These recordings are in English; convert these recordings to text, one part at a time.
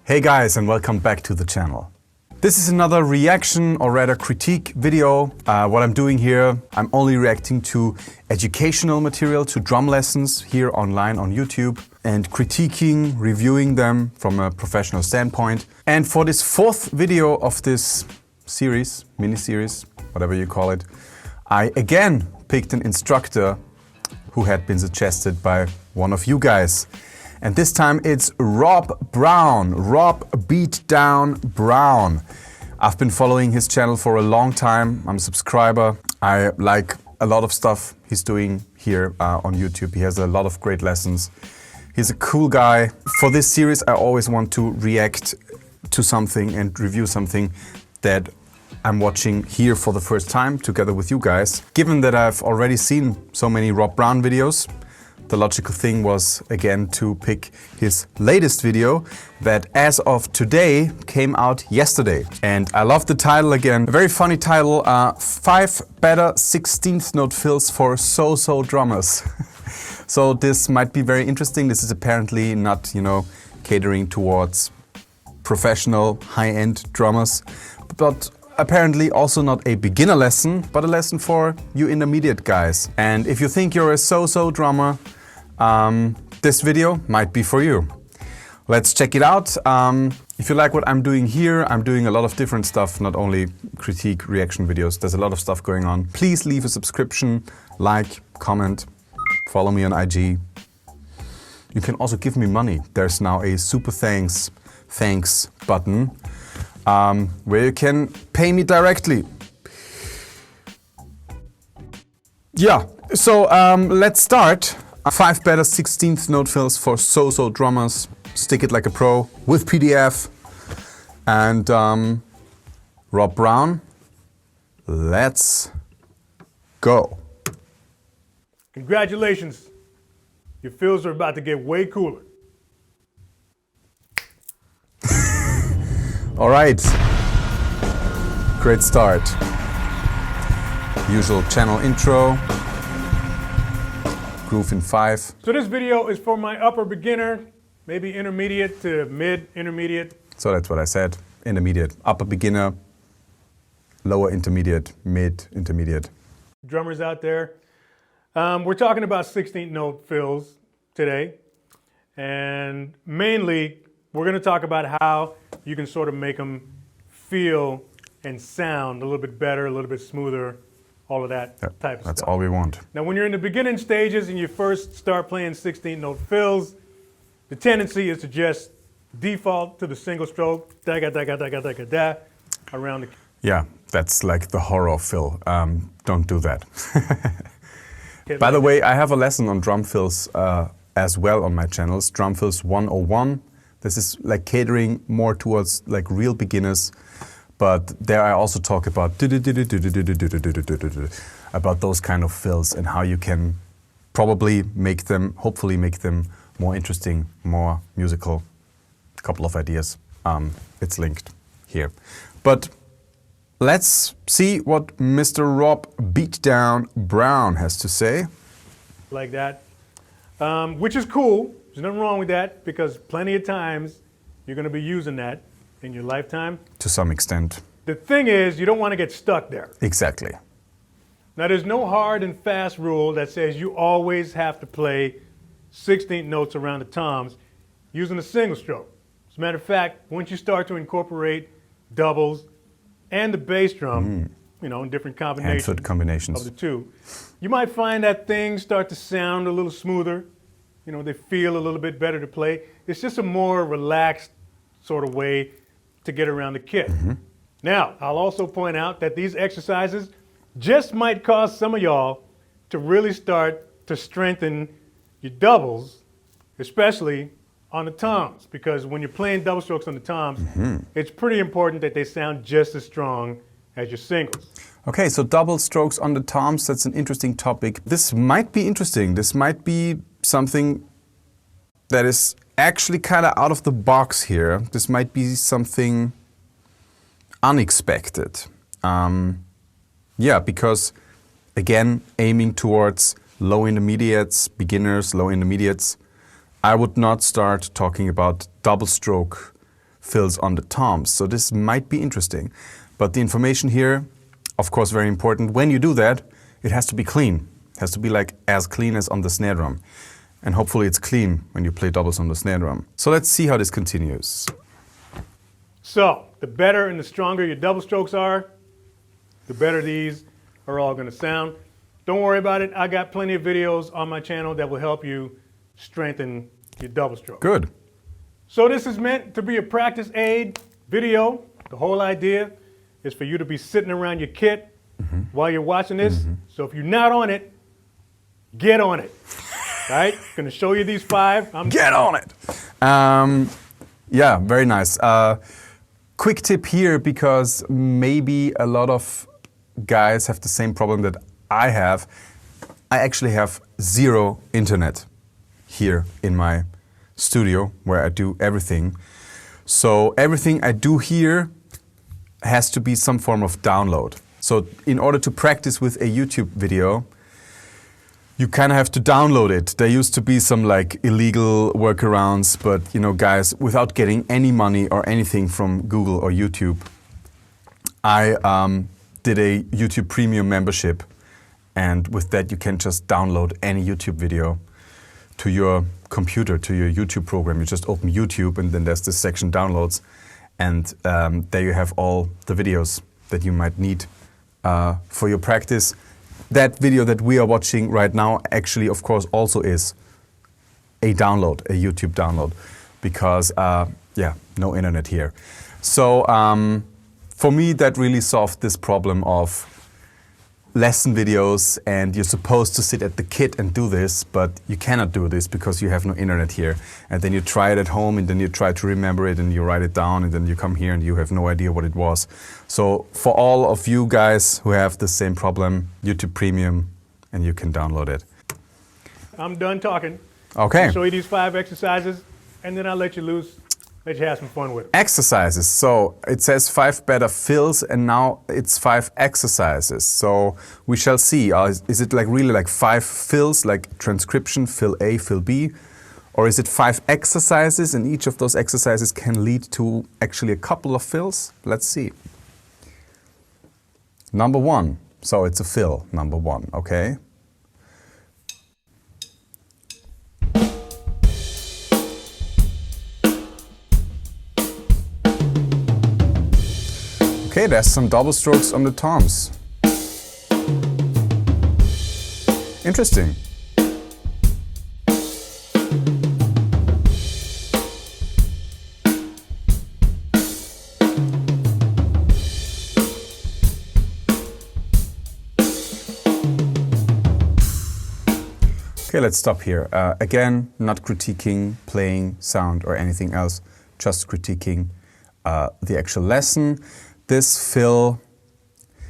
Hey guys, and welcome back to the channel. This is another reaction or rather critique video. What I'm doing here, I'm only reacting to educational material, to drum lessons here online on YouTube and critiquing, reviewing them from a professional standpoint. And for this fourth video of this series, mini-series, whatever you call it, I again picked an instructor who had been suggested by one of you guys. And this time it's Rob Brown, Rob Beatdown Brown. I've been following his channel for a long time. I'm a subscriber. I like a lot of stuff he's doing here on YouTube. He has a lot of great lessons. He's a cool guy. For this series, I always want to react to something and review something that I'm watching here for the first time together with you guys. Given that I've already seen so many Rob Brown videos, the logical thing was again to pick his latest video that as of today came out yesterday. And I love the title again. A very funny title, 5 better 16th note fills for so-so drummers. So this might be very interesting. This is apparently not, catering towards professional high-end drummers, but apparently also not a beginner lesson, but a lesson for you intermediate guys. And if you think you're a so-so drummer, this video might be for you. Let's check it out. If you like what I'm doing here, I'm doing a lot of different stuff, not only critique, reaction videos. There's a lot of stuff going on. Please leave a subscription, like, comment, follow me on IG. You can also give me money. There's now a super thanks button where you can pay me directly. Yeah, so let's start. 5 better 16th note fills for so-so drummers. Stick it like a pro with PDF. And Rob Brown, let's go. Congratulations. Your fills are about to get way cooler. All right. Great start. Usual channel intro. Groove in 5. So this video is for my upper beginner, maybe intermediate to mid-intermediate. So that's what I said. Intermediate, upper beginner, lower intermediate, mid-intermediate. Drummers out there. We're talking about 16th note fills today. And mainly, we're going to talk about how you can sort of make them feel and sound a little bit better, a little bit smoother, all of that type of stuff. That's all we want. Now, when you're in the beginning stages and you first start playing 16th note fills, the tendency is to just default to the single stroke, da ga da ga da ga da ga da, around the. Yeah, that's like the horror fill. Don't do that. By the way, I have a lesson on drum fills as well on my channels, Drum Fills 101. This is like catering more towards like real beginners. But there I also talk about those kind of fills and how you can probably make them, hopefully make them more interesting, more musical. A couple of ideas. It's linked here. But let's see what Mr. Rob Beatdown Brown has to say. Like that, which is cool. There's nothing wrong with that because plenty of times you're going to be using that in your lifetime. To some extent. The thing is, you don't want to get stuck there. Exactly. Now, there's no hard and fast rule that says you always have to play 16th notes around the toms using a single stroke. As a matter of fact, once you start to incorporate doubles and the bass drum, in different combinations, hand-foot combinations of the two, you might find that things start to sound a little smoother. They feel a little bit better to play. It's just a more relaxed sort of way to get around the kit. Now, I'll also point out that these exercises just might cause some of y'all to really start to strengthen your doubles, especially on the toms, because when you're playing double strokes on the toms, it's pretty important that they sound just as strong as your singles. Okay, so double strokes on the toms, that's an interesting topic. This might be interesting. This might be something that is actually kind of out of the box here. This might be something unexpected. Yeah, because again, aiming towards low intermediates, beginners, low intermediates, I would not start talking about double stroke fills on the toms. So this might be interesting. But the information here, of course, very important. When you do that, it has to be clean. It has to be like as clean as on the snare drum. And hopefully it's clean when you play doubles on the snare drum. So let's see how this continues. So the better and the stronger your double strokes are, the better these are all going to sound. Don't worry about it. I got plenty of videos on my channel that will help you strengthen your double stroke. Good. So this is meant to be a practice aid video. The whole idea is for you to be sitting around your kit while you're watching this. So if you're not on it, get on it. All right? Going to show you these 5. Get on it. Yeah, very nice. Quick tip here, because maybe a lot of guys have the same problem that I have. I actually have 0 internet here in my studio where I do everything. So everything I do here has to be some form of download. So in order to practice with a YouTube video, you kind of have to download it. There used to be some like illegal workarounds, but you know, guys, without getting any money or anything from Google or YouTube, I did a YouTube Premium membership, and with that you can just download any YouTube video to your computer, to your YouTube program. You just open YouTube and then there's this section downloads, and there you have all the videos that you might need for your practice. That video that we are watching right now actually, of course, also is a download, a YouTube download, because yeah, no internet here. So for me, that really solved this problem of lesson videos, and you're supposed to sit at the kit and do this, but you cannot do this because you have no internet here. And then you try it at home, and then you try to remember it, and you write it down, and then you come here and you have no idea what it was. So for all of you guys who have the same problem, YouTube Premium, and you can download it. I'm done talking. Okay. I'll show you these 5 exercises, and then I'll let you loose. Let you have some fun with it. Exercises. So it says 5 better fills, and now it's 5 exercises. So we shall see. Is it like really like 5 fills, like transcription, fill A, fill B? Or is it 5 exercises, and each of those exercises can lead to actually a couple of fills? Let's see. Number 1. So it's a fill, number 1, okay? Okay, there's some double strokes on the toms. Interesting. Okay, let's stop here. Again, not critiquing playing, sound, or anything else, just critiquing the actual lesson. This fill,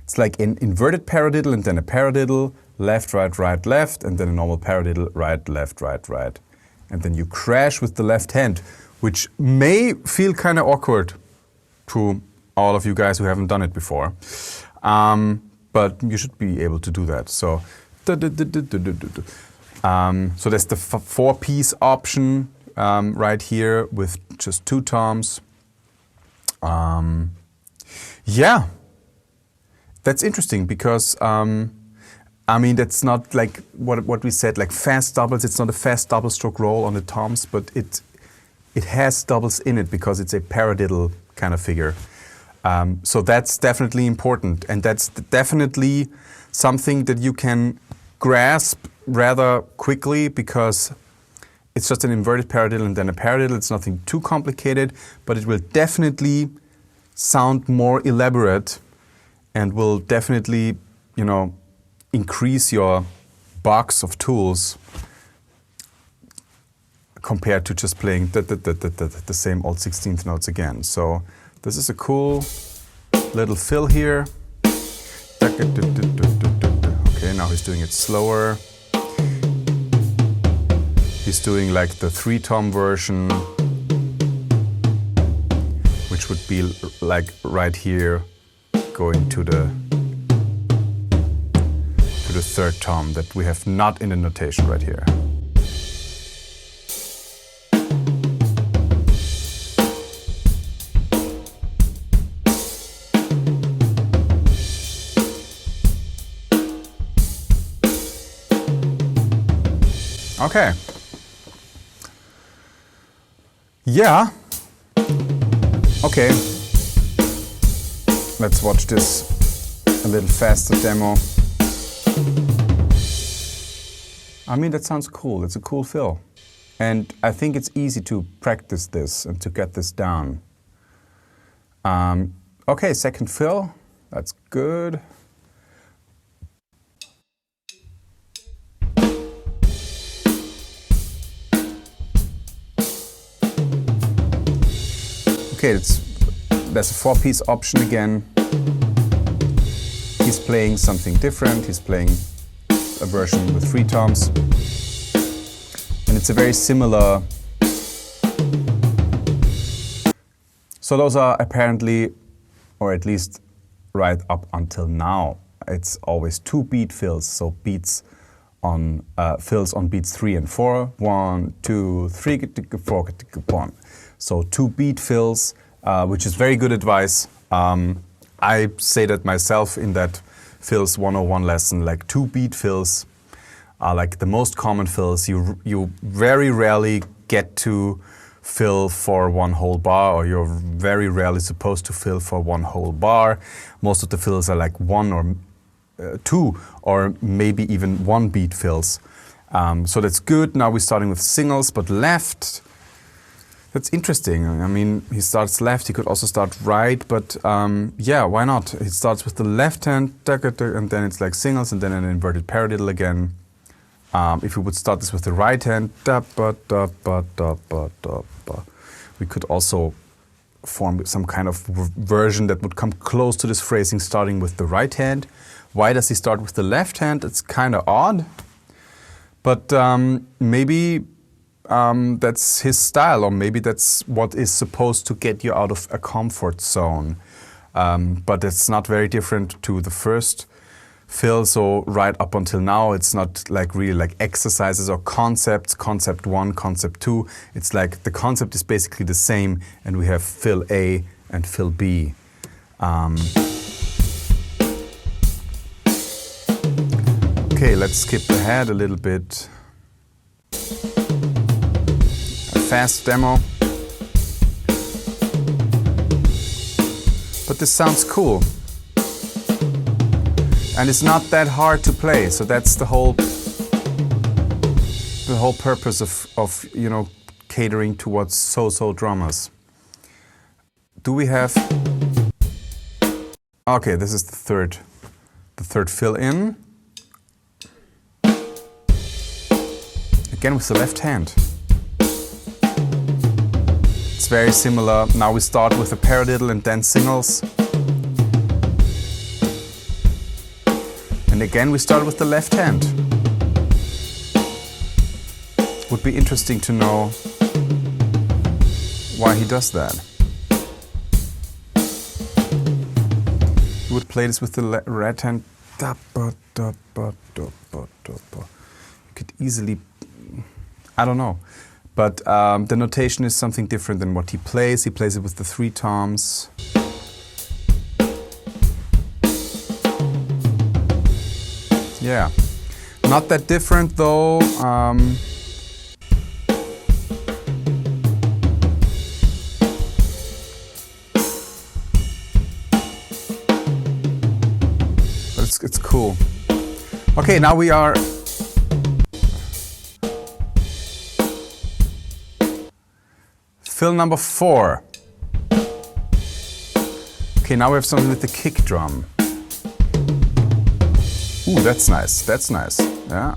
it's like an inverted paradiddle and then a paradiddle, left, right, right, left, and then a normal paradiddle, right, left, right, right. And then you crash with the left hand, which may feel kind of awkward to all of you guys who haven't done it before. But you should be able to do that. So, so there's the 4-piece option right here with just 2 toms. Yeah, that's interesting because, I mean, that's not like what we said, like fast doubles. It's not a fast double stroke roll on the toms, but it has doubles in it because it's a paradiddle kind of figure. So that's definitely important, and that's definitely something that you can grasp rather quickly because it's just an inverted paradiddle and then a paradiddle. It's nothing too complicated, but it will definitely sound more elaborate and will definitely, you know, increase your box of tools compared to just playing the same old 16th notes again. So this is a cool little fill here. Okay, now he's doing it slower. He's doing like the 3-tom version, which would be like right here, going to the 3rd tom that we have not in the notation right here. Okay. Yeah. Okay. Let's watch this a little faster demo. I mean, that sounds cool. It's a cool fill. And I think it's easy to practice this and to get this down. Okay, second fill. That's good. Okay, there's a 4-piece option again. He's playing something different. He's playing a version with 3 toms. And it's a very similar. So those are apparently, or at least right up until now, it's always 2 beat fills. So beats on fills on beats 3 and 4. 1, 2, 3, 4, 1. So 2 beat fills, which is very good advice. I say that myself in that fills 101 lesson, like 2 beat fills are like the most common fills. You very rarely get to fill for 1 whole bar, or you're very rarely supposed to fill for 1 whole bar. Most of the fills are like 1 or 2 or maybe even 1 beat fills. So that's good. Now we're starting with singles, but left. That's interesting. I mean, he starts left, he could also start right, but yeah, why not? He starts with the left hand, and then it's like singles, and then an inverted paradiddle again. If we would start this with the right hand, we could also form some kind of version that would come close to this phrasing starting with the right hand. Why does he start with the left hand? It's kind of odd, but maybe that's his style, or maybe that's what is supposed to get you out of a comfort zone. But it's not very different to the first fill. So right up until now, it's not like really like exercises or concepts, concept 1, concept 2. It's like the concept is basically the same, and we have fill A and fill B. Okay, let's skip ahead a little bit. A fast demo. But this sounds cool. And it's not that hard to play, so that's the whole purpose of you know, catering towards so-so drummers. Do we have? Okay, this is the third fill in. Again with the left hand. It's very similar. Now we start with a paradiddle and then singles. And again we start with the left hand. Would be interesting to know why he does that. He would play this with the right hand. You could easily, I don't know. But the notation is something different than what he plays. He plays it with the 3 toms. Yeah, not that different though. But it's cool. Okay, now we are fill number 4. Okay, now we have something with the kick drum. Ooh, that's nice. That's nice. Yeah.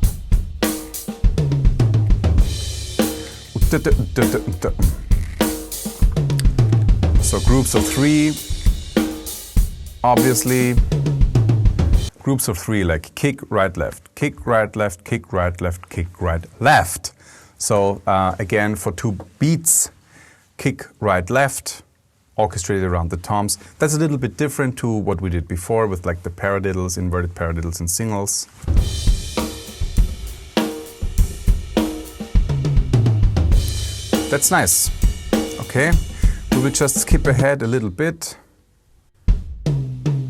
So groups of 3. Obviously, groups of 3 like kick, right, left, kick, right, left, kick, right, left, kick, right, left. So again, for 2 beats, kick, right, left, orchestrated around the toms. That's a little bit different to what we did before with like the paradiddles, inverted paradiddles and singles. That's nice. Okay, we will just skip ahead a little bit.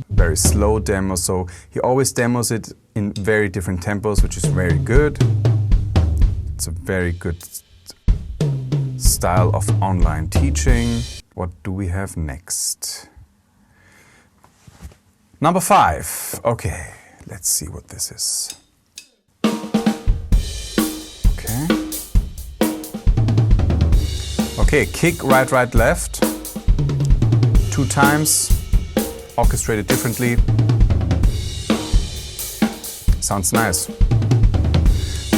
Very slow demo, so he always demos it in very different tempos, which is very good. It's a very good style of online teaching. What do we have next? Number 5. Okay, let's see what this is. Okay. Okay, kick, right, right, left. 2 times, orchestrated differently. Sounds nice.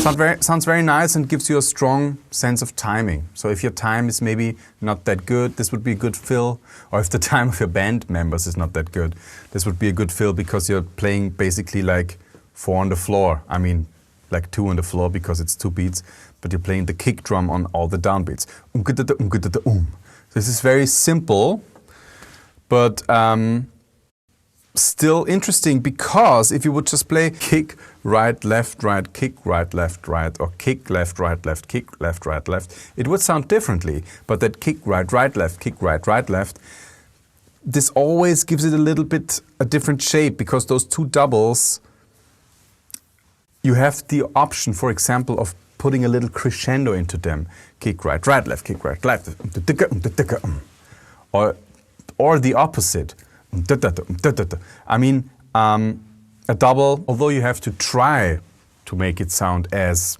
Sounds very nice and gives you a strong sense of timing. So if your time is maybe not that good, this would be a good fill. Or if the time of your band members is not that good, this would be a good fill because you're playing basically like 4 on the floor. I mean, like 2 on the floor because it's 2 beats, but you're playing the kick drum on all the downbeats. This is very simple, but still interesting because if you would just play kick, right, left, kick, right, right, or kick, left, kick, left, left, it would sound differently. But that kick, right, left, kick, right, left, this always gives it a little bit a different shape because those 2 doubles, you have the option, for example, of putting a little crescendo into them. Kick, right, left, kick, right, left, or the opposite. I mean, a double, although you have to try to make it sound as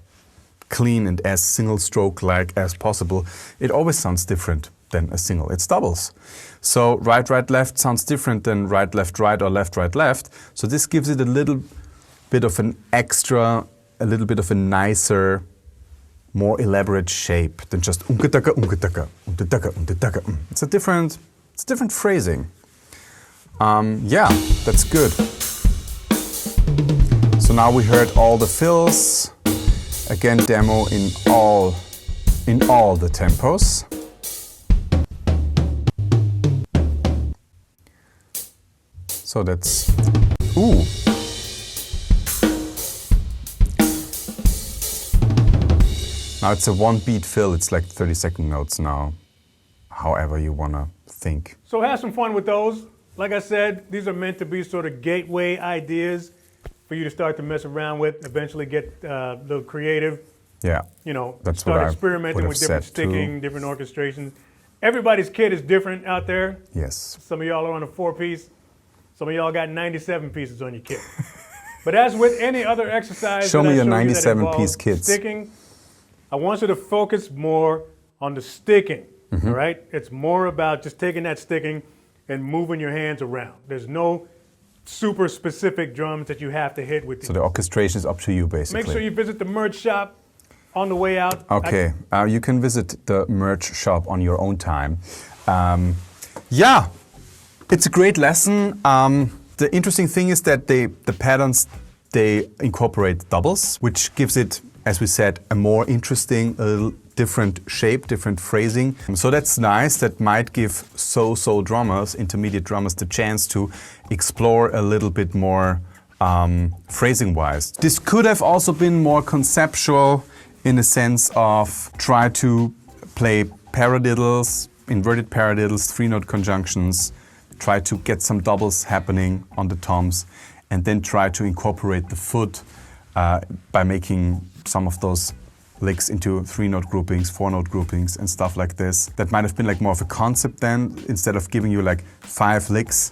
clean and as single stroke-like as possible, it always sounds different than a single. It's doubles. So right, left sounds different than right, right, or left, left. So this gives it a little bit of an extra, a little bit of a nicer, more elaborate shape than just It's a different phrasing. Yeah, that's good. So now we heard all the fills. Again, demo in all the tempos. So that's ooh. Now it's a 1-beat fill. It's like 30-second notes now. However you wanna think. So have some fun with those. Like I said, these are meant to be sort of gateway ideas for you to start to mess around with, eventually get a little creative. Yeah, you know, that's start experimenting with different sticking, different orchestrations. Everybody's kit is different out there. Yes. Some of y'all are on a 4-piece. Some of y'all got 97 pieces on your kit. But as with any other exercise, show me your 97-piece kits. Sticking, I want you to focus more on the sticking. Mm-hmm. All right? It's more about just taking that sticking and moving your hands around. There's no super specific drums that you have to hit with. So the orchestration is up to you, basically. Make sure you visit the merch shop on the way out. Okay, you can visit the merch shop on your own time. Yeah, it's a great lesson. The interesting thing is that the patterns, they incorporate doubles, which gives it, as we said, a more interesting, different shape, different phrasing. So that's nice. That might give so drummers, intermediate drummers, the chance to explore a little bit more phrasing-wise. This could have also been more conceptual in the sense of try to play paradiddles, inverted paradiddles, 3-note conjunctions, try to get some doubles happening on the toms, and then try to incorporate the foot by making some of those licks into 3-note groupings, 4-note groupings, and stuff like this. That might have been like more of a concept then, instead of giving you like 5 licks,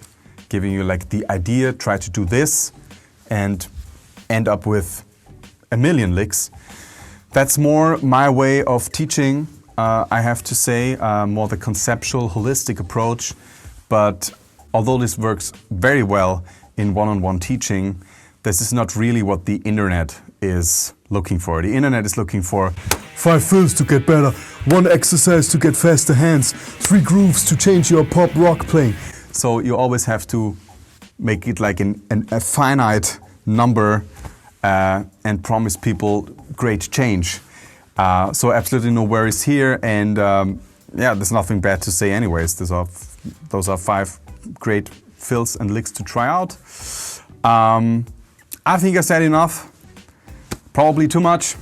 giving you like the idea, try to do this, and end up with a million licks. That's more my way of teaching, I have to say, more the conceptual, holistic approach. But although this works very well in one-on-one teaching, this is not really what the internet is looking for. The internet is looking for 5 fills to get better, 1 exercise to get faster hands, 3 grooves to change your pop rock playing. So you always have to make it like a finite number and promise people great change. So absolutely no worries here, and yeah, there's nothing bad to say anyways. Those are 5 great fills and licks to try out. I think I said enough. Probably too much.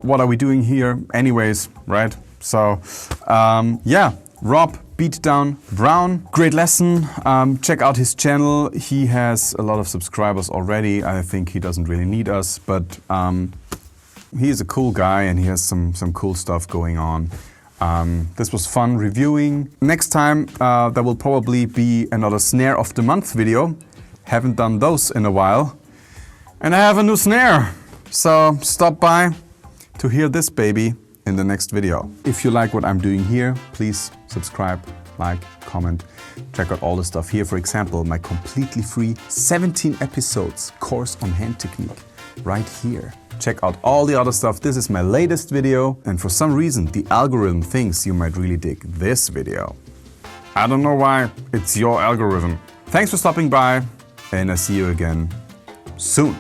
What are we doing here anyways, right? So yeah, Rob Beatdown Brown. Great lesson. Check out his channel. He has a lot of subscribers already. I think he doesn't really need us, but he is a cool guy and he has some cool stuff going on. This was fun reviewing. Next time there will probably be another snare of the month video. Haven't done those in a while. And I have a new snare. So stop by to hear this baby in the next video. If you like what I'm doing here, please subscribe, like, comment. Check out all the stuff here. For example, my completely free 17 episodes course on hand technique right here. Check out all the other stuff. This is my latest video. And for some reason, the algorithm thinks you might really dig this video. I don't know why. It's your algorithm. Thanks for stopping by, and I see you again soon.